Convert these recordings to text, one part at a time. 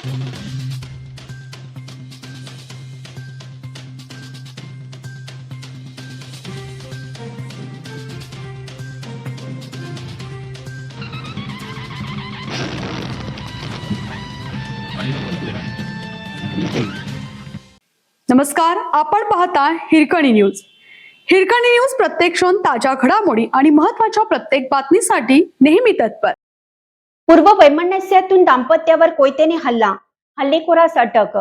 नमस्कार, आपण पाहता हिरकणी न्यूज. हिरकणी न्यूज प्रत्येक क्षण ताज्या घडामोडी आणि महत्त्वाच्या प्रत्येक बातमीसाठी नेहमी तत्पर. पूर्व वैमनस्यातून दाम्पत्यावर कोयतेने हल्ला, हल्लेखोरास अटक.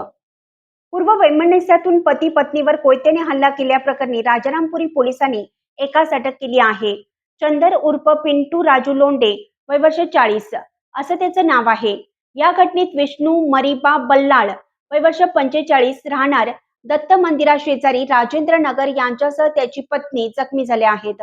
पूर्व वैमनस्यातून पती पत्नीवर कोयतेने हल्ला केल्याप्रकरणी राजारामपुरी पोलिसांनी एकास अटक केली आहे. चंदर उर्फ पिंटू राजू लोंढे, वय वर्ष 40 असं त्याचं नाव आहे. या घटनेत विष्णू मरिबा बल्लाळ, वय वर्ष 45, राहणार दत्त मंदिरा शेजारी राजेंद्र नगर यांच्यासह त्याची पत्नी जखमी झाल्या आहेत.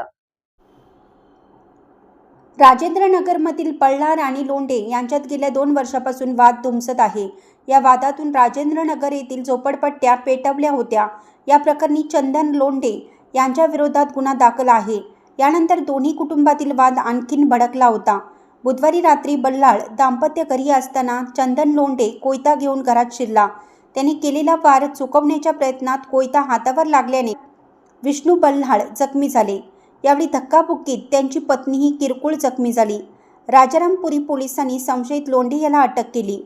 राजेंद्र नगरमधील बल्लाळ आणि लोंढे यांच्यात गेल्या 2 वर्षापासून वाद धुमसत आहे. या वादातून राजेंद्र नगर येथील झोपडपट्ट्या पेटवल्या होत्या. या प्रकरणी चंदन लोंढे यांच्या विरोधात गुन्हा दाखल आहे. यानंतर दोन्ही कुटुंबातील वाद आणखीन भडकला होता. बुधवारी रात्री बल्लाळ दाम्पत्य घरी असताना चंदन लोंढे कोयता घेऊन घरात शिरला. त्यांनी केलेला वार चुकवण्याच्या प्रयत्नात कोयता हातावर लागल्याने विष्णू बल्लाळ जखमी झाले. यावेळी धक्काबुक्कीत त्यांची पत्नीही किरकोळ जखमी झाली. राजारामपुरी पोलिसांनी संशयित लोंढे याला अटक केली.